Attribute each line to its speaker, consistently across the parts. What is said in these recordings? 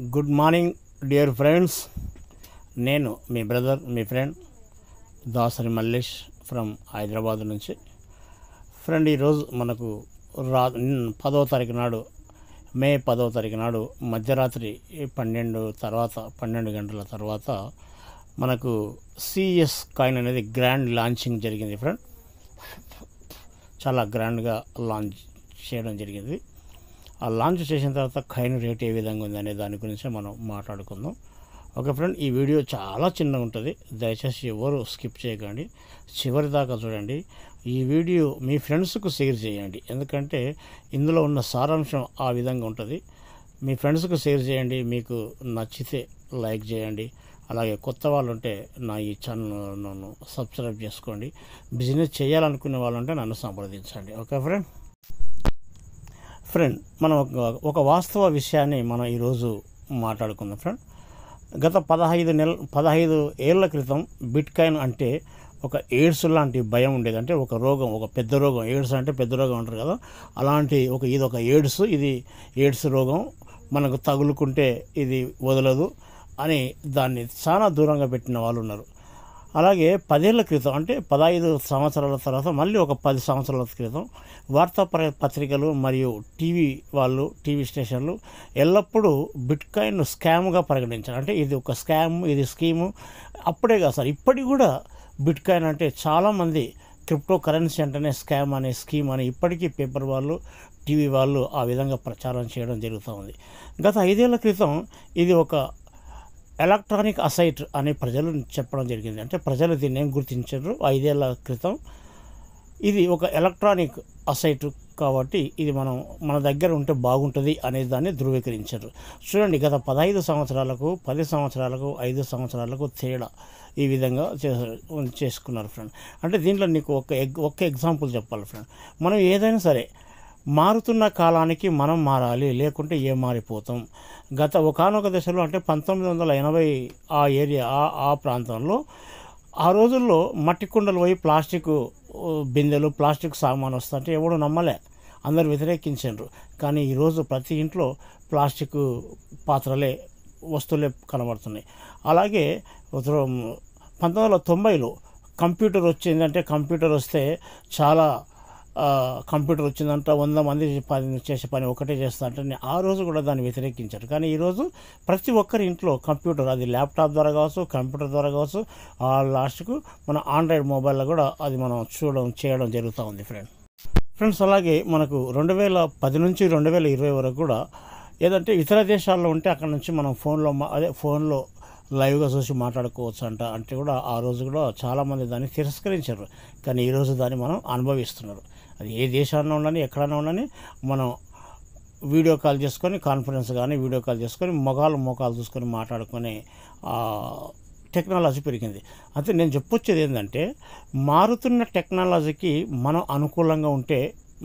Speaker 1: Good morning dear friends. నేను మీ brother, మీ ఫ్రెండ్ దాసరి మల్లేష్ ఫ్రమ్ హైదరాబాద్ నుంచి. ఫ్రెండ్, ఈరోజు మనకు 10వ తారీఖు నాడు, మే 10వ తారీఖు నాడు మధ్యరాత్రి 12 గంటల తర్వాత మనకు సిఎస్ కాయిన్ అనేది గ్రాండ్ లాంచింగ్ జరిగింది. ఫ్రెండ్, చాలా గ్రాండ్గా లాంచ్ చేయడం జరిగింది. ఆ లాంచ్ చేసిన తర్వాత కాయిన్ రేట్ ఏ విధంగా ఉంది అనే దాని గురించి మనం మాట్లాడుకుందాం. ఓకే ఫ్రెండ్, ఈ వీడియో చాలా చిన్నగా ఉంటుంది, దయచేసి ఎవరు స్కిప్ చేయకండి, చివరి దాకా చూడండి. ఈ వీడియో మీ ఫ్రెండ్స్కు షేర్ చేయండి, ఎందుకంటే ఇందులో ఉన్న సారాంశం ఆ విధంగా ఉంటుంది. మీ ఫ్రెండ్స్కు షేర్ చేయండి, మీకు నచ్చితే లైక్ చేయండి. అలాగే కొత్త వాళ్ళు ఉంటే నా ఈ ఛానల్ను సబ్స్క్రైబ్ చేసుకోండి. బిజినెస్ చేయాలనుకునే వాళ్ళు ఉంటే నన్ను సంప్రదించండి. ఓకే ఫ్రెండ్, మనం ఒక వాస్తవ విషయాన్ని మనం ఈరోజు మాట్లాడుకుందాం. ఫ్రెండ్, గత 15 ఏళ్ల క్రితం బిట్ కాయిన్ అంటే ఒక ఎయిడ్స్ లాంటి భయం ఉండేది. అంటే ఒక రోగం, ఒక పెద్ద రోగం. ఎయిడ్స్ అంటే పెద్ద రోగం అంటారు కదా, అలాంటి ఇది ఒక ఎయిడ్స్ రోగం, మనకు తగులుకుంటే ఇది వదలదు అని దాన్ని చాలా దూరంగా పెట్టిన వాళ్ళు ఉన్నారు. అలాగే 10 ఏళ్ల క్రితం, అంటే 15 సంవత్సరాల తర్వాత మళ్ళీ ఒక 10 సంవత్సరాల క్రితం వార్తా పత్రికలు మరియు టీవీ స్టేషన్లు ఎల్లప్పుడూ బిట్ కాయిన్ స్కామ్గా పరిగణించారు. అంటే ఇది ఒక స్కామ్, ఇది స్కీము. అప్పుడే కాదు సార్, ఇప్పటికి కూడా బిట్ కాయిన్ అంటే చాలామంది క్రిప్టో కరెన్సీ అంటేనే స్కామ్ అని, స్కీమ్ అని ఇప్పటికీ పేపర్ వాళ్ళు, టీవీ వాళ్ళు ఆ విధంగా ప్రచారం చేయడం జరుగుతూ ఉంది. గత 5 ఏళ్ల క్రితం ఇది ఒక ఎలక్ట్రానిక్ అసైట్ అని ప్రజలు చెప్పడం జరిగింది. అంటే ప్రజలు దీన్ని ఏం గుర్తించారు, 5 ఏళ్ల క్రితం ఇది ఒక ఎలక్ట్రానిక్ అసైట్ కాబట్టి ఇది మన దగ్గర ఉంటే బాగుంటుంది అనే దాన్ని ధృవీకరించారు. చూడండి, గత 15 సంవత్సరాలకు, 10 సంవత్సరాలకు, 5 సంవత్సరాలకు తేడా ఈ విధంగా చేసుకున్నారు. ఫ్రెండ్, అంటే దీంట్లో నీకు ఒక ఎగ్జాంపుల్ చెప్పాలి. ఫ్రెండ్, మనం ఏదైనా సరే మారుతున్న కాలానికి మనం మారాలి, లేకుంటే మారిపోతాం. గత ఒకానొక దశలో, అంటే 1980 ఆ ఏరియా, ఆ ప్రాంతంలో, ఆ రోజుల్లో మట్టి కుండలు పోయి ప్లాస్టిక్ బిందెలు, ప్లాస్టిక్ సామాను వస్తుంటే ఎవడు నమ్మలే, అందరు వ్యతిరేకించారు. కానీ ఈరోజు ప్రతి ఇంట్లో ప్లాస్టిక్ పాత్రలే, వస్తువులే కనబడుతున్నాయి. అలాగే 1990లో కంప్యూటర్ వచ్చిందంటే, కంప్యూటర్ వస్తే చాలా కంప్యూటర్ వచ్చిందంట, 100 మంది చేసే పని ఒకటే చేస్తా అంటే ఆ రోజు కూడా దాన్ని వ్యతిరేకించారు. కానీ ఈరోజు ప్రతి ఒక్కరి ఇంట్లో కంప్యూటర్, అది ల్యాప్టాప్ ద్వారా కావచ్చు, కంప్యూటర్ ద్వారా కావచ్చు, లాస్ట్కు మన ఆండ్రాయిడ్ మొబైల్లో కూడా అది మనం చేయడం జరుగుతూ ఉంది. ఫ్రెండ్స్, అలాగే మనకు 2010 నుంచి 2020 వరకు కూడా ఏదంటే ఇతర దేశాల్లో ఉంటే అక్కడ నుంచి మనం ఫోన్లో లైవ్గా చూసి మాట్లాడుకోవచ్చు అంటే కూడా ఆ రోజు కూడా చాలామంది దాన్ని తిరస్కరించారు. కానీ ఈరోజు దాన్ని మనం అనుభవిస్తున్నారు. అది ఏ దేశాల్లో ఉండని, ఎక్కడైనా ఉండని, మనం వీడియో కాల్ చేసుకొని, కాన్ఫరెన్స్ కానీ వీడియో కాల్ చేసుకొని మోకాలు చూసుకొని మాట్లాడుకునే టెక్నాలజీ పెరిగింది. అయితే నేను చెప్పొచ్చేది ఏంటంటే, మారుతున్న టెక్నాలజీకి మనం అనుకూలంగా ఉంటే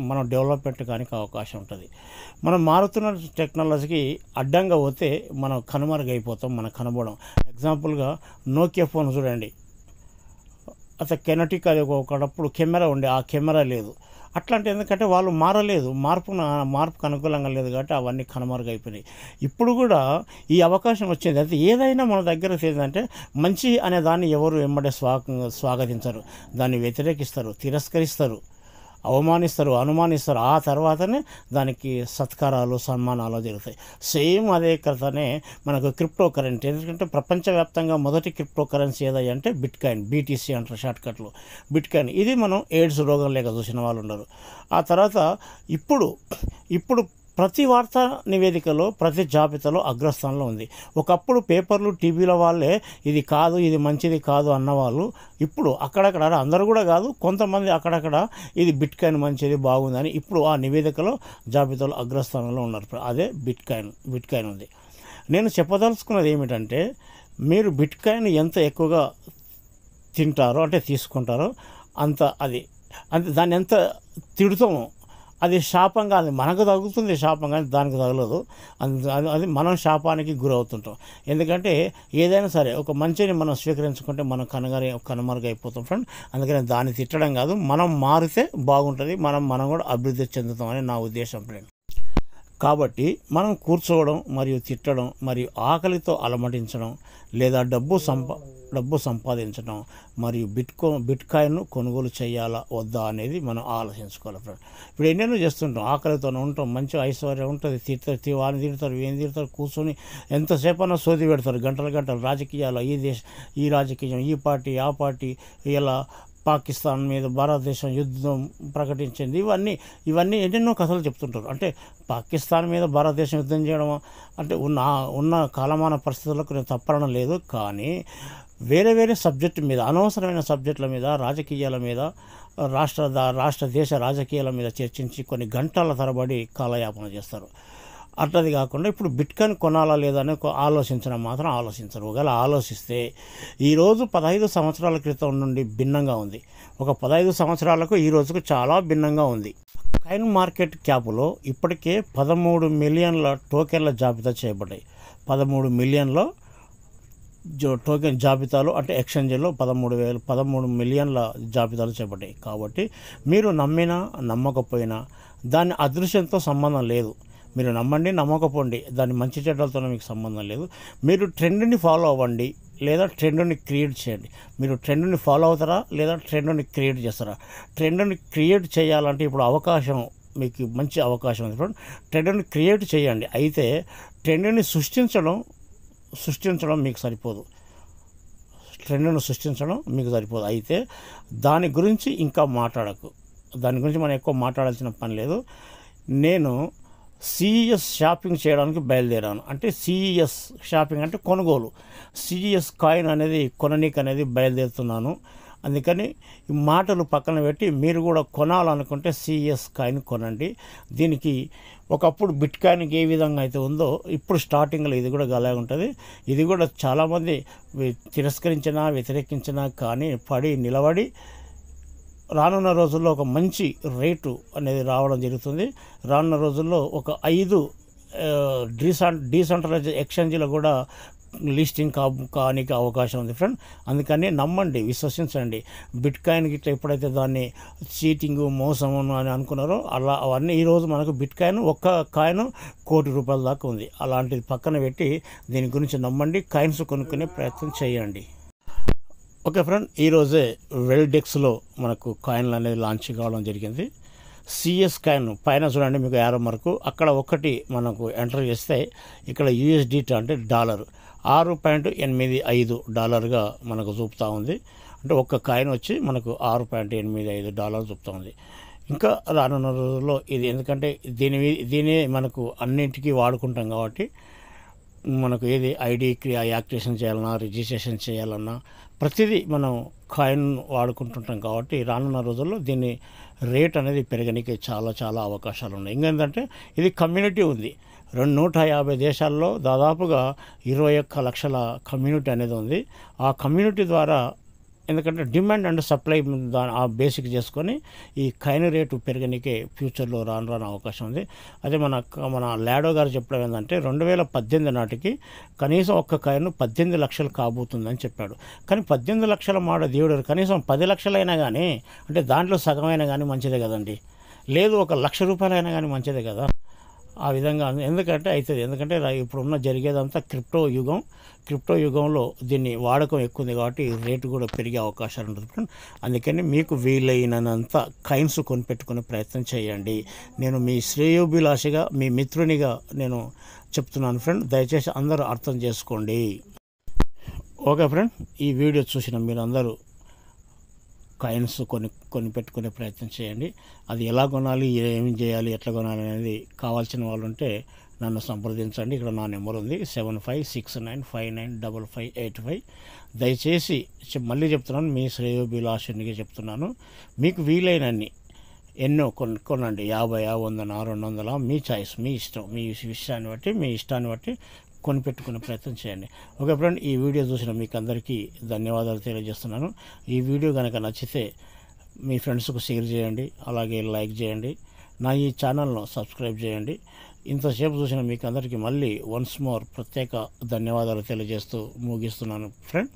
Speaker 1: మనం డెవలప్మెంట్ కానీ అవకాశం ఉంటుంది. మనం మారుతున్న టెక్నాలజీకి అడ్డంగా పోతే మనం కనుమరుగైపోతాం, మనం కనబడం. ఎగ్జాంపుల్గా నోకియా ఫోన్ చూడండి, అసలు కెనటిక్ అది ఒకప్పుడు కెమెరా ఉండే, ఆ కెమెరా లేదు. అట్లాంటి ఎందుకంటే వాళ్ళు మారలేదు, మార్పుకు అనుకూలంగా లేదు కాబట్టి అవన్నీ కనుమరుగైపోయినాయి. ఇప్పుడు కూడా ఈ అవకాశం వచ్చింది. అయితే ఏదైనా మన దగ్గర ఏంటంటే, మంచి అనే దాన్ని ఎవరు వెంబడే స్వాగతించరు, దాన్ని వ్యతిరేకిస్తారు, తిరస్కరిస్తారు, అవమానిస్తారు, అనుమానిస్తారు. ఆ తర్వాతనే దానికి సత్కారాలు, సన్మానాలు జరుగుతాయి. సేమ్ అదే కథనే మనకు క్రిప్టో కరెన్సీ. ఎందుకంటే ప్రపంచవ్యాప్తంగా మొదటి క్రిప్టో కరెన్సీ ఏదంటే బిట్ కాయిన్, BTC అంటారు షార్ట్కట్లో. బిట్ కాయిన్ ఇది మనం ఎయిడ్స్ రోగం లేక చూసిన వాళ్ళు ఉన్నారు. ఆ తర్వాత ఇప్పుడు ప్రతి వార్తా నివేదికలో, ప్రతి జాబితాలో అగ్రస్థానంలో ఉంది. ఒకప్పుడు పేపర్లు, టీవీల వాళ్ళే ఇది కాదు, ఇది మంచిది కాదు అన్నవాళ్ళు ఇప్పుడు అక్కడక్కడ, అందరూ కూడా కాదు, కొంతమంది అక్కడక్కడ ఇది బిట్ కాయిన్ మంచిది, బాగుందని ఇప్పుడు ఆ నివేదికలో, జాబితాలో అగ్రస్థానంలో ఉన్నారు. అదే బిట్ కాయిన్ ఉంది. నేను చెప్పదలుచుకున్నది ఏమిటంటే, మీరు బిట్ కాయిన్ ఎంత ఎక్కువగా తింటారో, అంటే తీసుకుంటారో, దాన్ని ఎంత తిడుతామో, అది శాపంగా, అది మనకు తగులుతుంది శాపం, కానీ దానికి తగలదు. అది మనం శాపానికి గురవుతుంటాం. ఎందుకంటే ఏదైనా సరే ఒక మంచిని మనం స్వీకరించుకుంటే మనం కనుమరుగైపోతాం. ఫ్రెండ్, అందుకని దాన్ని తిట్టడం కాదు, మనం మారితే బాగుంటుంది, మనం కూడా అభివృద్ధి చెందుతామని నా ఉద్దేశం. ఫ్రెండ్, కాబట్టి మనం కూర్చోవడం మరియు తిట్టడం మరియు ఆకలితో అలమటించడం లేదా డబ్బు సంపాదించడం మరియు బిట్కాయిన్ను కొనుగోలు చేయాలా వద్దా అనేది మనం ఆలోచించుకోవాలి ఫ్రెండ్. ఇప్పుడు ఎన్నెన్నో చేస్తుంటాం, ఆకలితో ఉంటాం, మంచి ఐశ్వర్యం ఉంటుంది, వాడిని తిడతారు, ఏం తిడతారు, కూర్చొని ఎంతసేపు అన్నా సోది పెడతారు, గంటలు రాజకీయాలు, ఈ రాజకీయం, ఈ పార్టీ ఆ పార్టీ, ఇలా పాకిస్తాన్ మీద భారతదేశం యుద్ధం ప్రకటించింది, ఇవన్నీ ఎన్నెన్నో కథలు చెప్తుంటారు. అంటే పాకిస్తాన్ మీద భారతదేశం యుద్ధం చేయడం అంటే ఉన్న కాలమాన పరిస్థితులకు నేను తప్పడం లేదు, కానీ వేరే సబ్జెక్టు మీద, అనవసరమైన సబ్జెక్టుల మీద, రాజకీయాల మీద, దేశ రాజకీయాల మీద చర్చించి కొన్ని గంటల తరబడి కాలయాపన చేస్తారు. అట్లది కాకుండా ఇప్పుడు బిట్కాయిన్ కొనాలా లేదా అని ఆలోచించడం మాత్రం ఆలోచించరు. ఒకవేళ ఆలోచిస్తే ఈరోజు 15 సంవత్సరాల క్రితం నుండి భిన్నంగా ఉంది. ఒక 15 సంవత్సరాలకు ఈ రోజుకు చాలా భిన్నంగా ఉంది. కాయిన్ మార్కెట్ క్యాప్లో ఇప్పటికే 13 మిలియన్ల టోకెన్ల జాబితా చేయబడ్డాయి. 13 మిలియన్ల టోకెన్ జాబితాలు అంటే ఎక్స్చేంజ్లో 13 మిలియన్ల జాబితాలు చేపట్టాయి. కాబట్టి మీరు నమ్మినా నమ్మకపోయినా దాని అదృశ్యంతో సంబంధం లేదు. మీరు నమ్మండి, నమ్మకపోండి, దాని మంచి చెడ్డలతో మీకు సంబంధం లేదు. మీరు ట్రెండ్ని ఫాలో అవ్వండి లేదా ట్రెండ్ని క్రియేట్ చేయండి. మీరు ట్రెండ్ని ఫాలో అవుతారా లేదా ట్రెండ్ని క్రియేట్ చేస్తారా? ట్రెండ్ని క్రియేట్ చేయాలంటే ఇప్పుడు మీకు మంచి అవకాశం ఉంది ఫ్రెండ్. ట్రెండ్ని క్రియేట్ చేయండి. అయితే ట్రెండ్ని సృష్టించడం మీకు సరిపోదు. ట్రెండ్ను సృష్టించడం మీకు సరిపోదు. అయితే దాని గురించి ఇంకా మాట్లాడకు. దాని గురించి మనం ఎక్కువ మాట్లాడాల్సిన పని లేదు. నేను CES షాపింగ్ చేయడానికి బయలుదేరాను. అంటే CES షాపింగ్ అంటే కొనుగోలు. CES కాయిన్ అనేది కొననీకి అనేది బయలుదేరుతున్నాను. అందుకని ఈ మాటలు పక్కన పెట్టి మీరు కూడా కొనాలనుకుంటే CES కాయిన్ కొనండి. దీనికి ఒకప్పుడు బిట్కాయిన్కి ఏ విధంగా అయితే ఉందో ఇప్పుడు స్టార్టింగ్లో ఇది కూడా అలాగే ఉంటుంది. ఇది కూడా చాలామంది వ్యతిరేకించినా కానీ నిలబడి రానున్న రోజుల్లో ఒక మంచి రేటు అనేది రావడం జరుగుతుంది. రానున్న రోజుల్లో ఒక 5 డీసెంట్రలైజ్ ఎక్స్చేంజ్లో కూడా లిస్టింగ్ కానికి అవకాశం ఉంది ఫ్రెండ్. అందుకని నమ్మండి, విశ్వసించండి. బిట్కాయిన్ గిట్ల ఎప్పుడైతే దాన్ని చీటింగు మోసము అని అనుకున్నారో అవన్నీ ఈరోజు మనకు బిట్కాయిన్ ఒక్క కాయిన్ ₹1,00,00,000 దాకా ఉంది. అలాంటిది పక్కన పెట్టి దీని గురించి నమ్మండి, కాయిన్స్ కొనుక్కునే ప్రయత్నం చేయండి. ఓకే ఫ్రెండ్, ఈరోజే వెల్డెక్స్లో మనకు కాయిన్లు అనేది లాంచ్ కావడం జరిగింది. CES కాయిన్ పైన చూడండి, మీకు యారో మార్కు అక్కడ ఒకటి మనకు ఎంటర్ చేస్తే ఇక్కడ USDT అంటే $6.85 మనకు చూపుతూ ఉంది. అంటే ఒక్క కాయిన్ వచ్చి మనకు $6.85 చూపుతూ ఉంది. ఇంకా రానున్న రోజుల్లో ఇది, ఎందుకంటే దీని మనకు అన్నింటికీ వాడుకుంటాం కాబట్టి మనకు ఏది ఐడి యాక్టివేషన్ చేయాలన్నా రిజిస్ట్రేషన్ చేయాలన్నా ప్రతిదీ మనం కాయిన్ వాడుకుంటుంటాం కాబట్టి రానున్న రోజుల్లో దీని రేట్ అనేది పెరగడానికి చాలా అవకాశాలు ఉన్నాయి. ఇంకేంటంటే ఇది కమ్యూనిటీ ఉంది. 150 దేశాల్లో దాదాపుగా 21 లక్షల కమ్యూనిటీ అనేది ఉంది. ఆ కమ్యూనిటీ ద్వారా, ఎందుకంటే డిమాండ్ అండ్ సప్లై ఆ బేసిక్ చేసుకొని ఈ కాయిన్ రేటు పెరగనికే ఫ్యూచర్లో రాను అవకాశం ఉంది. అదే మన లాడో గారు చెప్పడం ఏంటంటే 2018 నాటికి కనీసం ఒక్క కాయిన్ 18 లక్షలు కాబోతుందని చెప్పాడు. కానీ 18 లక్షల మాట దేవుడు, కనీసం 10 లక్షలైనా కానీ, అంటే దాంట్లో సగమైనా కానీ మంచిదే కదండి. లేదు ₹1,00,000 అయినా కానీ మంచిదే కదా. ఆ విధంగా ఎందుకంటే అవుతుంది. ఎందుకంటే ఇప్పుడున్న జరిగేదంతా క్రిప్టో యుగంలో దీన్ని వాడకం ఎక్కువ ఉంది కాబట్టి రేటు కూడా పెరిగే అవకాశాలు ఉంటుంది. అందుకని మీకు వీలైనంత కాయిన్స్ కొనిపెట్టుకునే ప్రయత్నం చేయండి. నేను మీ శ్రేయోభిలాషిగా, మీ మిత్రునిగా నేను చెప్తున్నాను ఫ్రెండ్. దయచేసి అందరూ అర్థం చేసుకోండి. ఓకే ఫ్రెండ్, ఈ వీడియో చూసిన మీరందరూ కాయిన్స్ కొని పెట్టుకునే ప్రయత్నం చేయండి. అది ఎలా కొనాలి, ఏమి చేయాలి, ఎట్లా కొనాలి అనేది కావాల్సిన వాళ్ళు ఉంటే నన్ను సంప్రదించండి. ఇక్కడ నా నెంబర్ ఉంది 7569595585. దయచేసి మళ్ళీ చెప్తున్నాను, మీ శ్రేయోభిలాషునిగా చెప్తున్నాను. మీకు వీలైనన్ని ఎన్నో కొనండి. 50, 100, 200 మీ చాయిస్, మీ ఇష్టం, మీ ఇష్టాన్ని బట్టి కొనిపెట్టుకునే ప్రయత్నం చేయండి. ఓకే ఫ్రెండ్, ఈ వీడియో చూసిన మీకు అందరికీ ధన్యవాదాలు తెలియజేస్తున్నాను. ఈ వీడియో కనుక నచ్చితే మీ ఫ్రెండ్స్కు షేర్ చేయండి, అలాగే లైక్ చేయండి, నా ఈ ఛానల్ను సబ్స్క్రైబ్ చేయండి. ఇంతసేపు చూసిన మీకు అందరికీ మళ్ళీ వన్స్ మోర్ ప్రత్యేక ధన్యవాదాలు తెలియజేస్తూ ముగిస్తున్నాను ఫ్రెండ్.